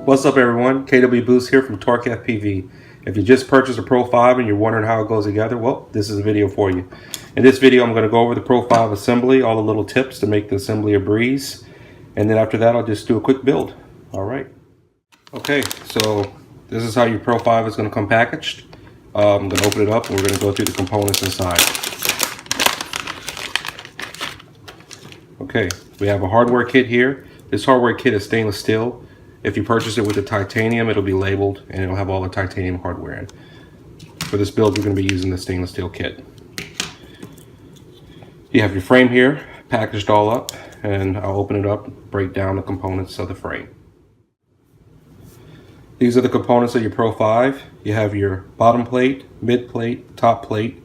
What's up everyone, KW Boost here from Torque FPV. If you just purchased a Pro 5 and you're wondering how it goes together, well, this is a video for you. In this video I'm going to go over the Pro 5 assembly, all the little tips to make the assembly a breeze, and then after that I'll just do a quick build. Alright. Okay, so this is how your Pro 5 is going to come packaged. I'm going to open it up and we're going to go through the components inside. Okay, we have a hardware kit here. This hardware kit is stainless steel. If you purchase it with the titanium, it'll be labeled and it'll have all the titanium hardware in. For this build, we're going to be using the stainless steel kit. You have your frame here, packaged all up, and I'll open it up, break down the components of the frame. These are the components of your Pro 5. You have your bottom plate, mid plate, top plate,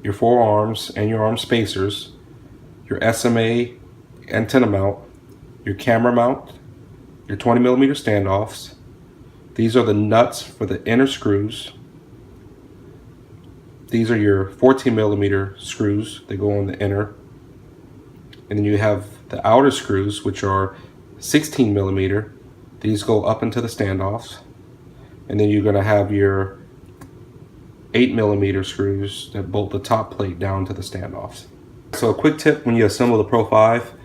your 4 arms and your arm spacers, your SMA antenna mount, your camera mount, your 20mm standoffs. These are the nuts for the inner screws. These are your 14mm screws. They go on the inner. And then you have the outer screws, which are 16mm. These go up into the standoffs. And then you're going to have your 8mm screws that bolt the top plate down to the standoffs. So a quick tip when you assemble the Pro 5,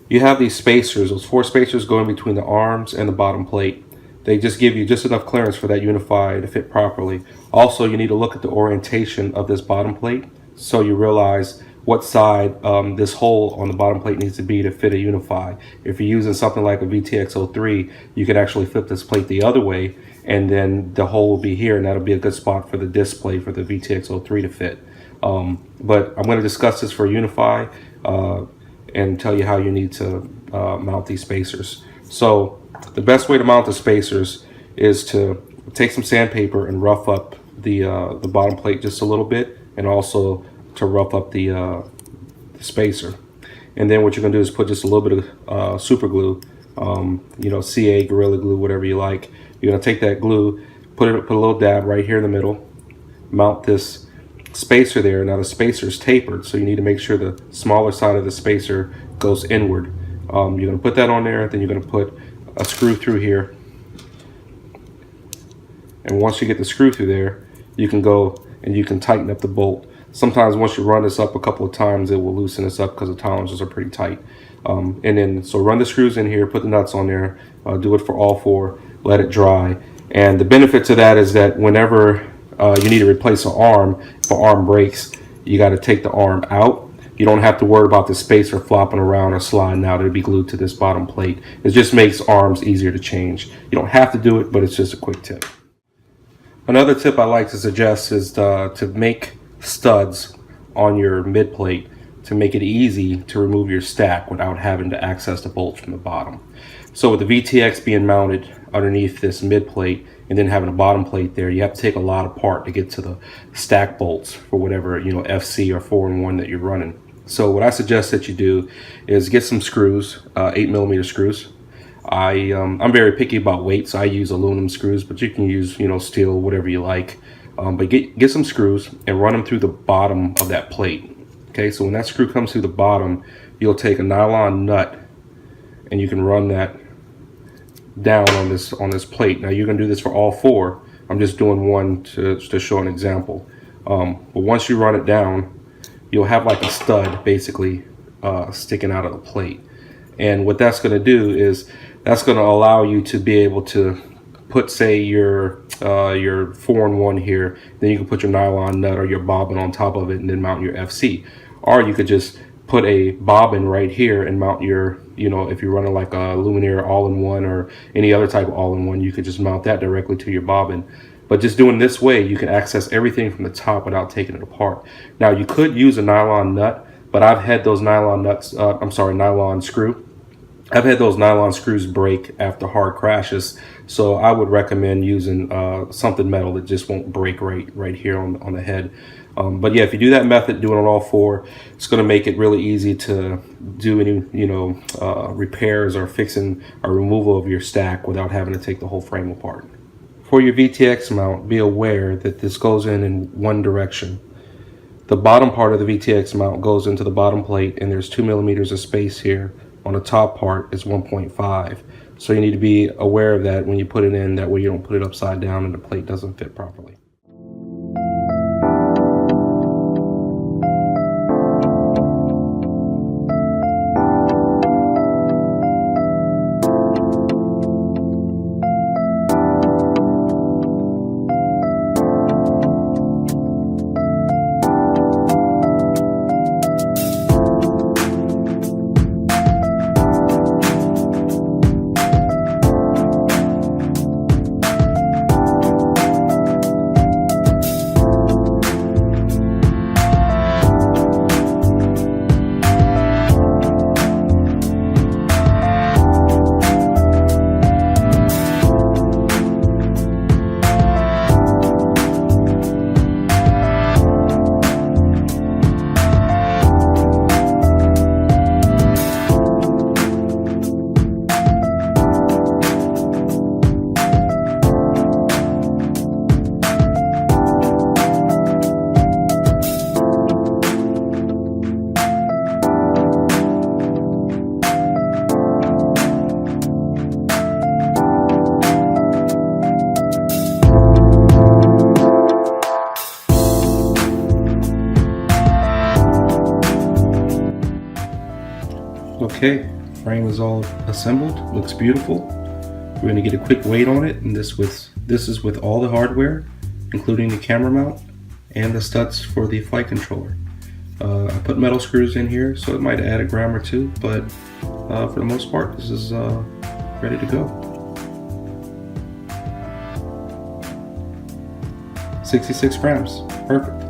you have these spacers. Those 4 spacers go in between the arms and the bottom plate. They just give you just enough clearance for that Unify to fit properly. Also, you need to look at the orientation of this bottom plate so you realize what side this hole on the bottom plate needs to be to fit a Unify. If you're using something like a VTX03, you can actually flip this plate the other way and then the hole will be here, and that'll be a good spot for the display for the VTX03 to fit. But I'm going to discuss this for Unify and tell you how you need to mount these spacers. So the best way to mount the spacers is to take some sandpaper and rough up the bottom plate just a little bit, and also to rough up the spacer. And then what you're going to do is put just a little bit of super glue, you know, CA, Gorilla Glue, whatever you like. You're going to take that glue, put a little dab right here in the middle, mount this spacer there. Now the spacer is tapered, so you need to make sure the smaller side of the spacer goes inward. You're going to put that on there, then you're going to put a screw through here, and once you get the screw through there, you can go and you can tighten up the bolt. Sometimes once you run this up a couple of times, it will loosen this up because the tolerances are pretty tight. And then so run the screws in here, put the nuts on there, do it for all 4, let it dry. And the benefit to that is that whenever you need to replace an arm, if an arm breaks, you got to take the arm out. You don't have to worry about the spacer flopping around or sliding out. It'll be glued to this bottom plate. It just makes arms easier to change. You don't have to do it, but it's just a quick tip. Another tip I like to suggest is to make studs on your mid plate to make it easy to remove your stack without having to access the bolts from the bottom. So with the VTX being mounted underneath this mid plate and then having a bottom plate there, you have to take a lot apart to get to the stack bolts for whatever, you know, FC or 4-in-1 that you're running. So what I suggest that you do is get some screws, 8mm screws. I'm very picky about weight, so I use aluminum screws, but you can use, you know, steel, whatever you like. But get some screws and run them through the bottom of that plate. Okay, so when that screw comes through the bottom, you'll take a nylon nut and you can run that down on this plate. Now you're gonna do this for all 4. I'm just doing one to show an example. But once you run it down, you'll have like a stud basically sticking out of the plate. And what that's gonna do is that's gonna allow you to be able to put, say, your 4-in-1 here, then you can put your nylon nut or your bobbin on top of it and then mount your FC. Or you could just put a bobbin right here and mount your, you know, if you're running like a Luminaire all-in-one or any other type of all-in-one, you could just mount that directly to your bobbin. But just doing this way, you can access everything from the top without taking it apart. Now you could use a nylon nut, but I've had those nylon screw. I've had those nylon screws break after hard crashes, so I would recommend using something metal that just won't break right here on the head. But yeah, if you do that method, doing it on all 4, it's going to make it really easy to do any, you know, repairs or fixing or removal of your stack without having to take the whole frame apart. For your VTX mount, be aware that this goes in one direction. The bottom part of the VTX mount goes into the bottom plate, and there's 2 millimeters of space here. On the top part is 1.5. So you need to be aware of that when you put it in, that way you don't put it upside down and the plate doesn't fit properly. Okay, frame is all assembled, looks beautiful. We're going to get a quick weight on it, and this is with all the hardware, including the camera mount and the studs for the flight controller. I put metal screws in here, so it might add a gram or two, but for the most part, this is ready to go. 66 grams, perfect.